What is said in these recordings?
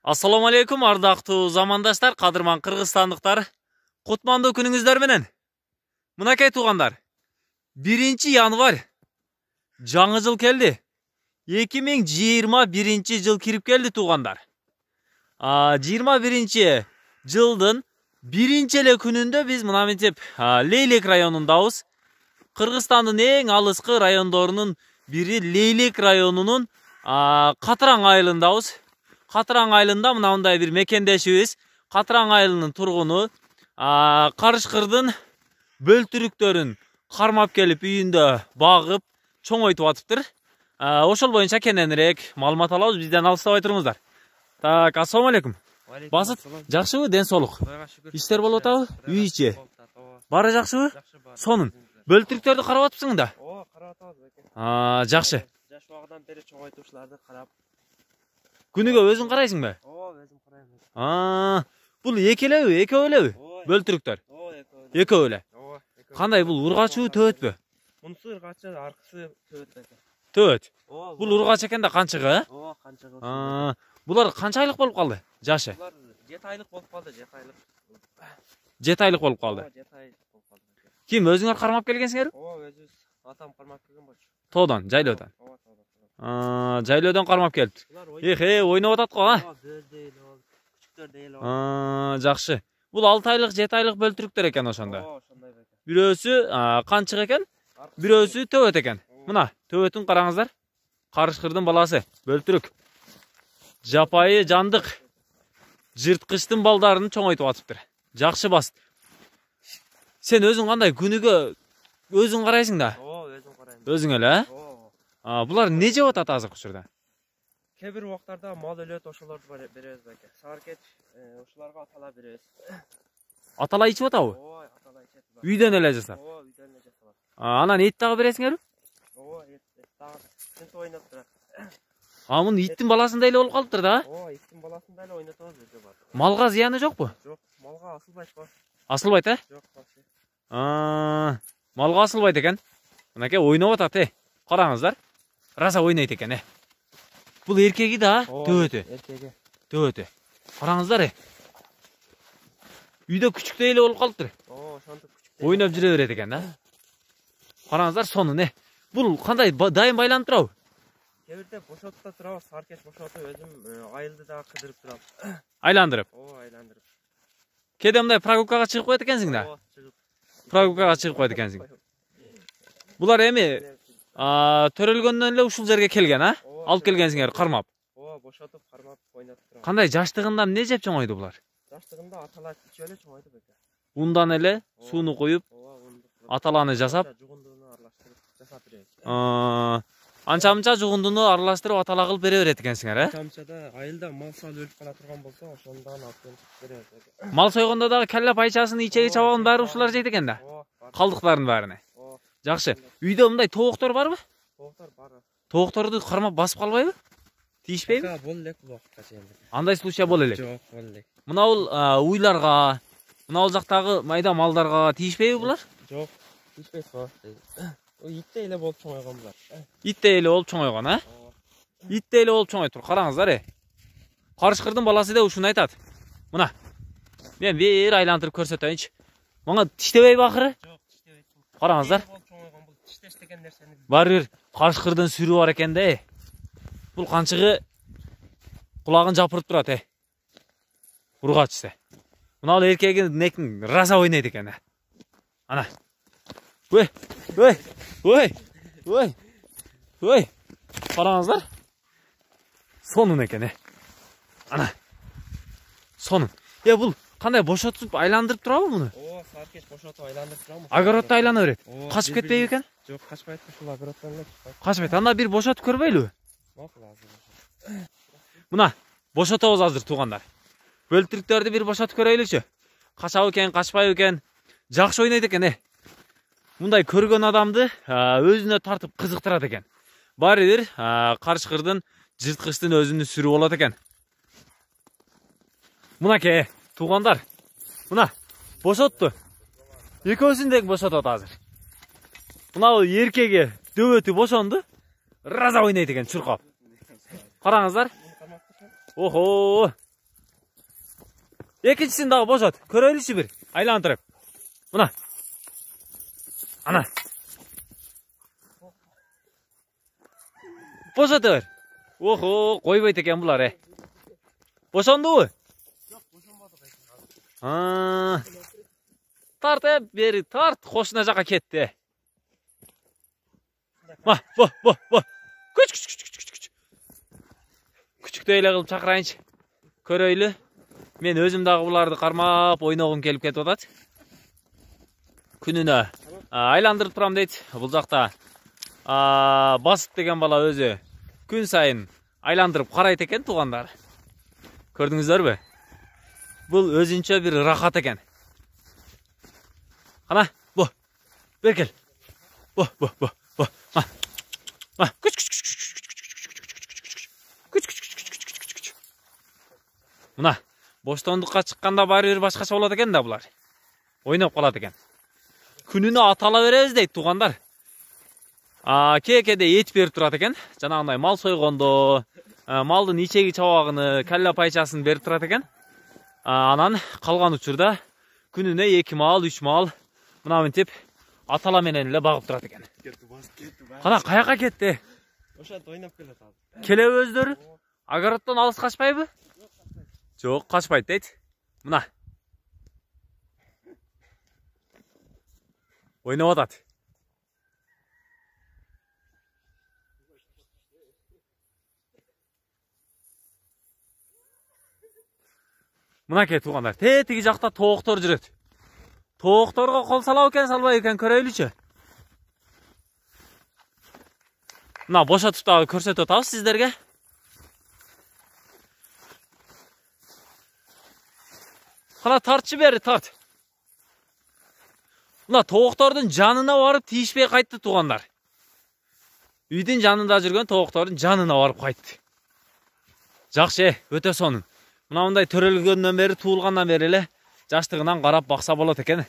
Assalamu alaikum ардактуу замандаштар, кадырман кыргызстандыктар. Кутмандуу күнүңүздөр менен. Мынакей туугандар. 1 январь жаңы жыл келди. 2021 жыл кирип келди туугандар. 21 жылдын 1 күнүндө биз мына мынтип Лейлек районундабыз. Кыргызстандын эң алыскы райондорунун бири Лейлек районунун Катыраң айылындабыз. Катыраң айылында мынандай бир мекендешибиз. Катыраң айылынын тургуну карышкырдын бөлтүрүктөрүн кармап келип үйүндө багып, чоңойтуп атыптыр. Ошол боюнча кененирээк маалымат алабыз, бизден алыстабай туруңуздар. Так, ассаламу алейкум. Басыт, жакшыбы, ден соолук? Иштер болуп атабы? Үй ичи? Баары жакшыбы? Сонун. Бөлтүрүктөрдү карап атыпсың да? Ооба, карап атабыз. Жакшы. Жаш убагынан бери чоңойтуучуларды карап. Күнүгө өзүң карайсың бе? Ооба, өзүм карайм. Бул экелеби, экөө элеби? Бөлтүрүктөр. Ооба, Экөө эле. Ооба, Кандай бул ургачыбы, төбөтпү? Мунусу ургачы, аркысы төбөт экен. Төбөт. Ооба. Бул ургач экен да канчыгы? Ооба, канчыгы. Булар канча айлык болуп калды? Жашы? Булар 7 айлык болуп калды, 7 айлык. 7 айлык болуп калды. Ооба, 7 айлык болуп калды. Ким, өзүңөр кармап келгенсиңерби? Ооба, өзүбүз атам кармап келген болчу. Тоодон, жайлоодон. Ооба, тоодон. Жайлоодон кармап келип. Ойноп атат го, Ооба, бөлдөй эле болуп, күчүктөрдөй эле болуп. Жакшы. Бул 6 айлык, 7 айлык бөлтүрүктөр экен ошондо. Ооба, ошондой экен. Бирөөсү канчык экен, бирөөсү төбөт экен. Мына, төбөтүн караңыздар. Карышкырдын баласы, бөлтүрүк. Жапайы жандык. Жырткычтын балдарын чоңойтуп атыптыр. Жакшы баст. Сен өзүң кандай күнүгө өзүң карайсың да? Ооба, өзүм карайм. Өзүң эле, Ооба. Булар не жеп атат азыркы учурда? Кээ бир убактарда мал өлөт, ошолорду беребиз беке. Сааркет ошолорго атала беребиз. Аталай ичип атабы? Ооба, атала ичет. Үйдөн эле жасап. Ооба, үйдөн эле жасалат. Анан эт дагы бересиңерби? Ооба, эт дагы сынтып ойноп турат. Муну иттин баласындай эле болуп калыптыр да? Ооба, иттин баласындай эле ойнотобуз өзү бар. Малга зыяны жокпу? Жок, малга асылбайт го. Асылбайт, Жок, вообще. Малга асылбайт экен. Мынакей ойноп атат, караңыздар. Раса ойнойт экен, Бул эркеги да, төбөтү. Эркеги. Төбөтү. Караңыздар, Үйдө күчүктөй эле болуп калыптыр. Ооба, ошонтип күчүктөй. Ойноп жүрө берет экен, да? Караңыздар, сонун, Бул кандай дайым байланып турабы? Кээ бирде бошотуп да турабыз, сааркет бошотуп, өзүм айылды дагы кыдырып турам. Айландырып. Ооба, айландырып. Кээде мындай прогулкага чыгып коет экенсиң да? Ооба, чыгып. Прогулкага чыгып коет экенсиң. Булар эми төрөлгөндөн эле ушул жерге келген, Алып келгенсиңер кармап. Ооба, бошотуп, кармап ойнотуп турам. Кандай жаштыгында эмне жеп чоңойду булар? Жаштыгында аталар ичип эле чоңойду беке. Ундан эле сууну куюп, Ооба, аталаны жасап, жугундууну аралаштырып жасап беребиз. анча-мынча жугундууну аралаштырып атала кылып бере берет экенсиңер, Анчамчада айылда мал сал өлүп кала турган болсо, ошондон алып келип беребиз беке. Мал сойгондо дагы калла пайчасын, ичеги чабагын баары ушулар жейт экен да? Ооба. Калдыктарын баарыны. Ооба. Жакшы. Үйдө мындай тооктору барбы? Токтор бар. Тоокторду кармап басып калбайбы? Тийишпейби? Бол элек убакытка чейин. Андай случай боло элек. Жок, бол элек. Мына бул уйларга, мына бул жактагы майда малдарга тийишпейби булар? Жок, тийишпейт го. Иттей эле болуп чоңойгон булар. Иттей эле болуп чоңойгон, Иттей эле болуп чоңойт тур. Караңыздар, Карышкырдын баласы да ушуну айтат. Мына. Мен бир айлантырып көрсөтөйүнчү. Мага тиштебейби акыры? Жок, тиштебейт. Караңыздар. Тиштеш деген нерсени. Баары бир карышкырдын сүрү бар экен да. Бул канчыгы кулагын жапырып турат, Ургачсы. Мына бул эркегин раса ойнойт экен, Ана. Ой. Караңыздар. Сонун экен, Ана. Сонун. Бул кандай бошотуп айландырып турабы муну? Ооба, сааркет бошотуп айландырып турам. Огородто айлана берет. Качып кетпейби экен? Жок, качпайт, ушул огороддон эле чыкпайт. Качпайт. Анда бир бошотуп көрбөйлүбү? Макул азыр. Мына, бошотобуз азыр туугандар. Бөлтүрүктөрдү бир бошотуп көрөйлүчү. Качабы экен, качпайбы экен? Жакшы ойнойт экен, Мындай көргөн адамды өзүнө тартып кызыктырат экен. Баары бир карышкырдын, жырткычтын өзүнүн сүрү болот экен. Мынакей, туугандар. Мына, бошотту. Экөөсүн дең бошотот азыр. Мына бул эркеги дөбөтү бошонду. Раза ойнойт экен чуркап. Караңыздар. Охо! Екіншісін дағы бошат. Көрөйлүшү бир. Айландырып. Мына. Ана. Бошат бер. Охо, койбойт экен булар, Бошондубу? Жок, бошонбоду бәке. Тарт, бери тарт, кошуна жака кетти. Ба. Күч. Күчүктөй эле кылып чакырайынчы. Көрөйлү. Мен өзүм дагы буларды кармап ойногум келип кетип атат. Күнүнө айландырып турам дейт. Бул жакта Басып деген бала өзү күн сайын айландырып карайт экен, туугандар. Көрдүңүздөрбү? Бул өзүнчө бир рахат экен. Ана, бу. Беркел. Бу. Күч. Мына, боштондукка чыкканда баары бир башкача болот экен да булар. Ойноп калат экен. Күнүнө атала беребиз дейт, туугандар. Кээде эт берип турат экен. Жанагындай мал сойгондо, малдын ичеги чабагыны, калла пайчасын берип турат экен. Анан калган учурда күнүнө 2 мал, 3 мал мына мынтип атала менен эле багып турат экен. Кана каяка кетти? Ошентип ойноп келет ал. Келеби өздөрү? Огороддон алыс качпайбы? Жок, качпайт дейт. Мына. Ойноп атат. Мынакей туугандар, тетиги жакта тооктор жүрөт. Тоокторго кол салабы экен, салбайбы экен көрөйлүчү. Мына бошотуп дагы көрсөтүп атабыз сиздерге. Кана тартчы бери, тарт. Мына тооктордун жанына барып тийишпей кайтты, туугандар. Үйдүн жанында жүргөн тооктордун жанына барып кайтты. Жакшы, өтө сонун. Мына мындай төрөлгөндөн бери, туулгандан бери эле жаштыгынан карап бакса болот экен.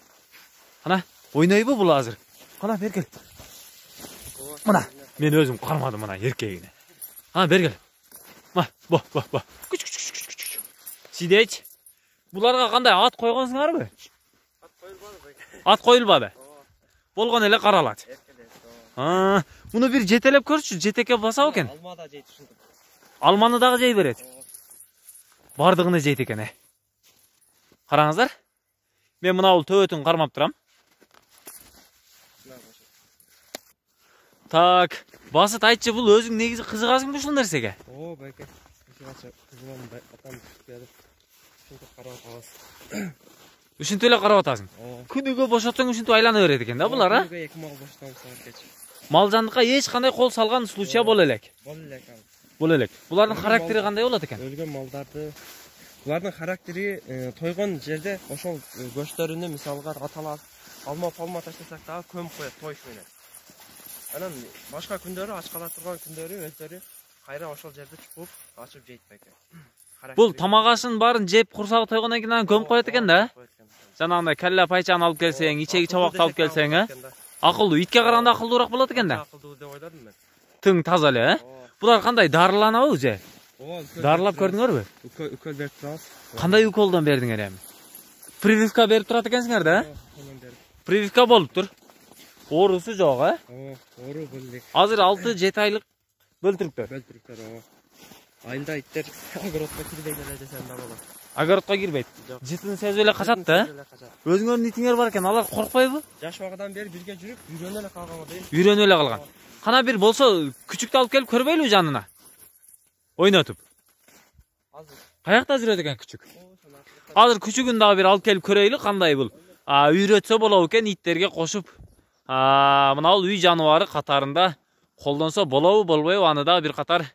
Кана, ойнойбу бул азыр? Кана бергел. Мына, мен өзүм кармадым мына эркегине. Ана бергел. Ма, бо. Күч. Сидейч. Буларга кандай ат койгонсуңарбы? Ат коюлбады бәке. Ат коюлбады. Болгон эле каралат. Муну бир жетелеп көрчү, жетекке басабы экен? Алмада жейт ушинтип. Алманы дагы жей берет. Бардыгыны жейт экен, Караңыздар. Мен мына бул төбөтүн кармап турам. Так, Басыт айтчы, бул өзүң негизи кызыгасыңбы ушул нерсеге? Бәке. Кызыгам, атам келип. Ушинтип карап каласың. Ушинтип эле карап атасың. Күнүгө бошотсоң ушинтип айлана берет экен да булар, Күнүгө 2 мал бошотам саркеч. Мал жандыкка эч кандай кол салган случай боло элек. Боло элек. Булардын характери кандай болот экен? Өлгөн малдарды булардын характери тойгон жерде ошол көчтөрүнү мисалга аталар алма таштасак дагы көмүп коет той менен. Анан башка күндөрү ачкала турган күндөрү өздөрү кайра ошол жерде чукуп ачып жейт беке. Бул тамак ашын баарын жеп курсагы тойгондон кийин анан көмүп коет экен да. Жанагындай калла пайчаны алып келсең, ичеги чабакты алып келсең, акылдуу, итке караганда акылдуураак болот экен да. Акылдуу деп ойлодум мен. Тың таза эле, Булар кандай дарыланабы же? Дарылап көрдүңөрбү? Укол берип турабыз. Кандай уколдон бердиңер эми? Прививка берип турат экенсиңер да? Прививка болуптур. Оорусу жок, Оору бөлүк. Азыр 6-7 айлык бөлтүрүктөр. Айылда иттер огородко кирбей эле десем да болот. Огородко кирбейт. Жытын сезип эле качат да? Өзүңөрдүн итиңер бар экен, алар коркпойбу? Жаш убагыдан бери бирге жүрүп, үйрөнүп эле калганга дейин. Үйрөнүп эле калган. Кана бир болсо күчүктү алып келип көрбөйлү жанына? Ойнотуп. Каякта жүрөт экен күчүк? Азыр күчүгүн дагы бир алып келип көрөйлү, кандай бул? Үйрөтсө болобу экен иттерге кошуп. Мына бул үй жаныбары катарында колдонсо болобу, болбойбу, аны да бир катар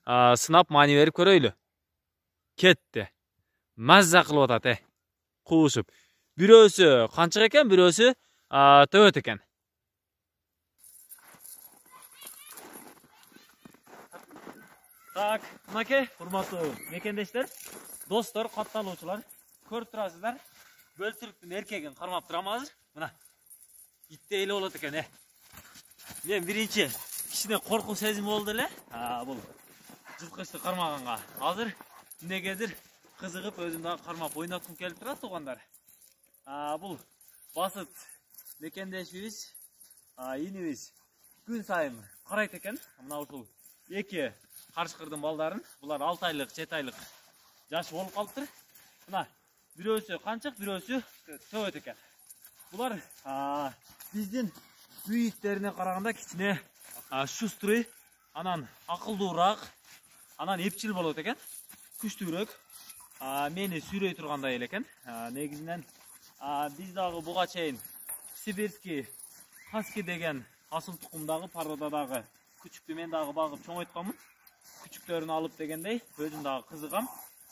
сынап маани берип көрөйлү. Кетти. Мазза кылып атат, куушуп. Бирөөсү канчык экен, бирөөсү төбөт экен. Так, мынакей, урматтуу мекендештер, достор, катталуучулар, көрүп турасыздар. Бөлтүрүктүн эркегин кармап турам азыр. Мына. Иттей эле болот экен, Мен биринчи кичине коркуу сезими болду эле. Бул жырткычты кармаганга. Азыр эмнегедир кызыгып өзүм дагы кармап ойноткум келип турат туугандар. Бул басыт мекендешибиз, инибиз күн сайын карайт экен. Мына ушул эки карышкырдын балдарын, булар 6 айлык, 7 айлык жаш болуп калыптыр. Мына бирөөсү канчык, бирөөсү төбөт экен. Булар биздин үй иттерине караганда кичине шустрый, анан акылдуураак, анан эпчил болот экен. Күчтүүрөөк. Мени сүйрөй тургандай эле экен. Негизинен биз дагы буга чейин сибирский хаски деген асыл тукумдагы породадагы күчүктү мен дагы багып чоңойтконмун. Күчүктөрүн алып дегендей, өзүм дагы кызыгам.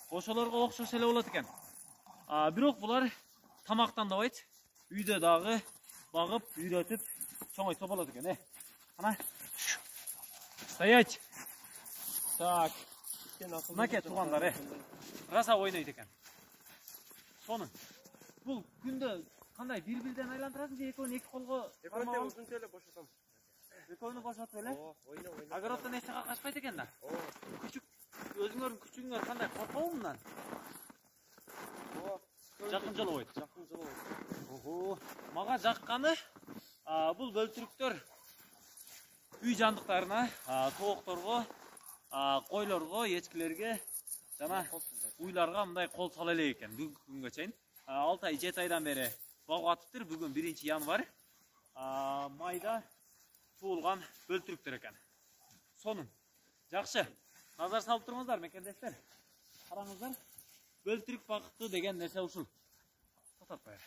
Ошолорго окшош эле болот экен. Бирок булар тамактанбайт. Үйдө дагы багып, үйрөтүп чоңойтса болот экен. Ана. Стоять. Так. Мынаке туугандар, раса ойнойт экен. Сонун. Бул күндө кандай бир-бирден айландырасың же экөөнү эки колго? Экөөнү узун теле бошотом. Экөөнү бошотуп эле? Ойно. Огороддон эч жака качпайт экен да. Күчүк өзүңөрдүн күчүгүңөр кандай коркобу мындан? Жакын жолобойт. Ого. Мага жакканы бул бөлтүрүктөр үй жандыктарына, тоокторго, койлорго, эчкилерге жана уйларга мындай кол сала элек экен. Бүгүнкү күнгө чейин 6 ай, 7 айдан бери багып атыптыр. Бүгүн 1 январь. Майда туулган бөлтүрүктөр экен. Сонун. Жакшы. Назар салып туруңуздар, мекендештер. Караңыздар. Бөлтүрүк бакыты деген нерсе ушул. Тототпай.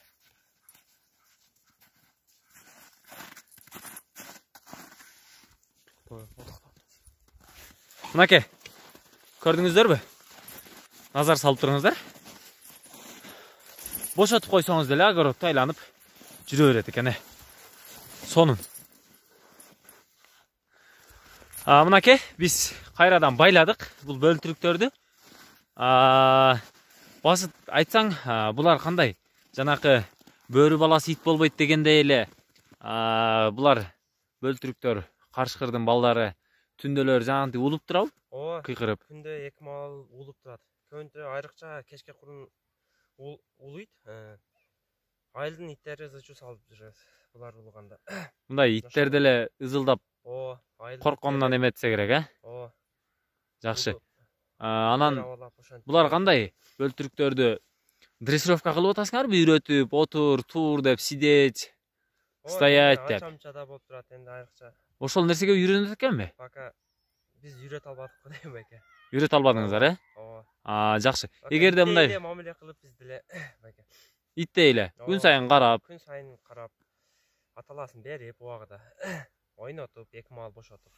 Мынаке. Көрдүңүздөрбү? Назар салып туруңуздар. Бошотуп койсоңуз деле огородто айланып жүрө берет экен. Сонун. Мынаке биз кайрадан байладык бул бөлтүрүктөрдү. Басыт айтсаң, булар кандай? Жанакы бөрү баласы ит болбойт дегендей эле. Булар бөлтүрүктөр, карышкырдын балдары түндөлөр жанагынтип улуп турабы? Кыйкырып. Күндө 2 мал улуп турат. Көбүнчө айрыкча кечке курун улуйт. Айылдын иттери ызычуу салып жүрөт. Булар улуганда. Мындай иттер деле ызылдап коркконунан эметсе керек, Жакшы. Анан булар кандай? Бөлтүрүктөрдү дрессировка кылып атасыңарбы? Үйрөтүп, отур, тур деп, сидеть, стоять деп. Ачамчада болуп турат энди айрыкча. Ошол нерсеге үйрөнөт экенби? Пока биз үйрөтө албадык дейм байке. Үйрөтө албадыңыздар, Жакшы. Эгерде мындай мамиле кылып биз деле байке. Иттей эле күн сайын карап, аталасын берип убагында ойнотуп, 2 мал бошотуп.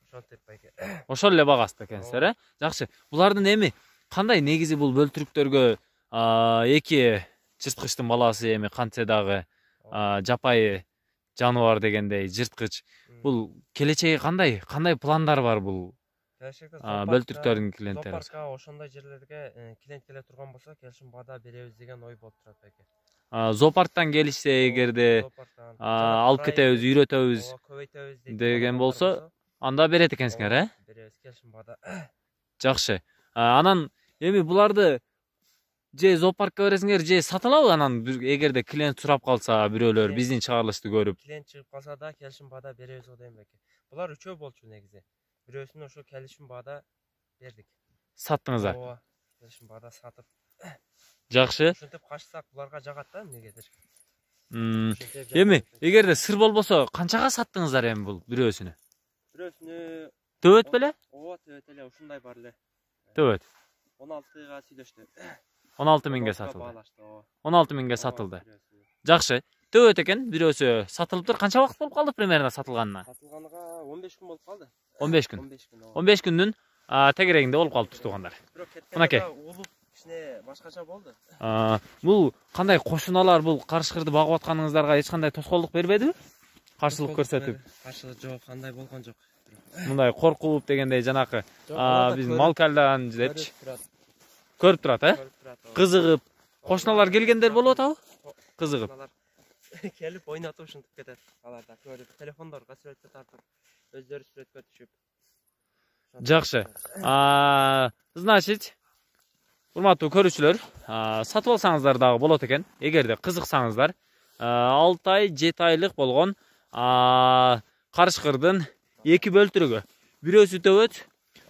Ошентип байке. Ошол эле багасыз экенсиздер, Жакшы. Булардын эми кандай негизи бул бөлтүрүктөргө эки жырткычтын баласы эми кантсе дагы жапайы жаныбар дегендей жырткыч. Бул келечеги кандай? Кандай пландар бар бул? Бөлтүрүктөрдүн клиенттери. Зоопаркка ошондой жерлерге клиент келе турган болсо, келишим баада беребиз деген ой болуп турат байке. Зоопарктан келишсе эгерде алып кетебиз, үйрөтөбүз деген болсо, анда берет экенсиңер, Беребиз, келишим баада. Жакшы. Анан эми буларды же зоопаркка бересиңер, же сатылабы? Анан эгерде клиент сурап калса, бирөөлөр биздин чыгарылышты көрүп. Клиент чыгып калса да келишим баада беребиз го дейм байке. Булар үчөө болчу негизи. Бирөөсүнө ошо келишим баада бердик. Саттыңыздар. Келишим баада сатып. Жакшы. Ошентип качсак буларга жагат да эмнегедир. Эми эгерде сыр болбосо, канчага саттыңыздар эми бул бирөөсүнө? Бирөөсүнө Төбөт беле? Төбөт эле, ушундай бар эле. Төбөт. 16га сүйлөштү. 16 миңге сатылды. 16 миңге сатылды. Жакшы. Төбөт экен, бирөөсү сатылыптыр. Канча убакыт болуп калды примерно сатылганына? Сатылганга 15 күн болуп калды. 15 күн. 15 күндүн тегерегинде болуп калыптыр туугандар. Мынакей. Улуп кичине башкача болду. Бул кандай кошуналар бул карышкырды багып атканыңыздарга эч кандай тоскоолдук бербедиби? Каршылык көрсөтүп. Каршылык жок, кандай болгон жок. Мындай коркуп дегендей жанакы биз малкалдан депчи. Көрүп турат, Кызыгып, кошуналар келгендер болуп атабы? Кызыгып. Келип ойнотуп ушинтип кетет. Алар да көрүп, телефондорго сүрөткө тартып, өздөрү сүрөткө түшүп. Жакшы. Значит, Урматтуу көрүүчүлөр, сатып алсаңыздар дагы болот экен. Эгерде кызыксаңыздар, 6 ай, 7 айлык болгон карышкырдын 2 бөлтүрүгү. Бирөөсү төбөт,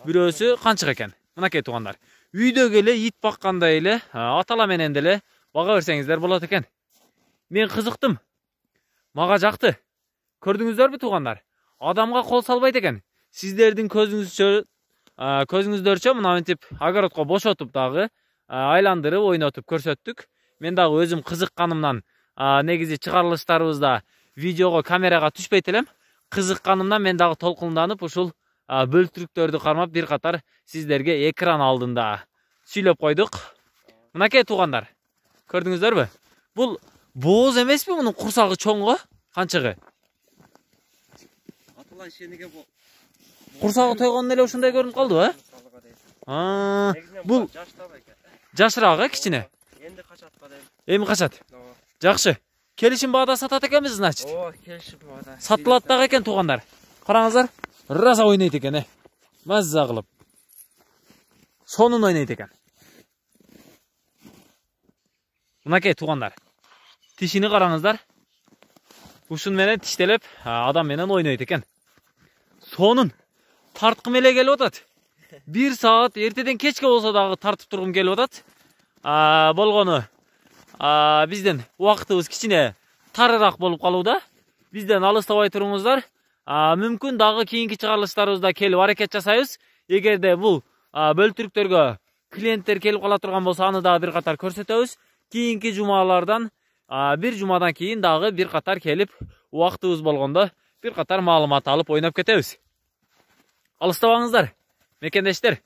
бирөөсү канчык экен. Мынакей туугандар. Үйдөгө эле ит баккандай эле, атала менен деле бага берсеңиздер болот экен. Мен кызыктым. Мага жакты. Көрдүңүздөрбү туугандар? Адамга кол салбайт экен. Сиздердин көзүңүздөрчө мына мынтип огородко бошотуп дагы айландырып ойнотуп көрсөттүк. Мен дагы өзүм кызыкканымдан негизи чыгарылыштарыбызда видеого камерага түшпөйт элем. Кызыкканымдан мен дагы толкунданып ушул бөлтүрүктөрдү кармап бир катар сиздерге экран алдында сүйлөп койдук. Мынакей туугандар. Көрдүңүздөрбү? Бул бооз эмеспи мунун курсагы чоң го? Канчыгы? Аталан шениге бу. Курсагы тойгондон эле ушундай көрүнүп калдыбы? Бул жашыраак кичине. Энди качат кадайм. Эми качат. Жакшы. Келишим баада сатат экенбиз, значит. Келишим баада. Сатылат дагы экен туугандар. Караңыздар. Раза ойнойт экен, Мазза кылып. Сонун ойнойт экен. Мынакей туугандар. Тишини караңыздар. Ушун менен тиштелеп, адам менен ойнойт экен. Сонун. Тарткым эле келип атат. 1 саат эртеден кечке болсо дагы тартып тургум келип атат. Болгону биздин убактыбыз кичине тарыраак болуп калууда. Бизден алыстабай туруңуздар. Мүмкүн дагы кийинки чыгарылыштарыбызда келип аракет жасайбыз. Эгерде бул бөлтүрүктөргө клиенттер келип кала турган болсо, аны дагы бир катар көрсөтөбүз. Кийинки жумалардан бир жумадан кийин дагы бир катар келип, убактыбыз болгондо бир катар маалымат алып ойноп кетебиз. Алыстабаңыздар, мекендештер.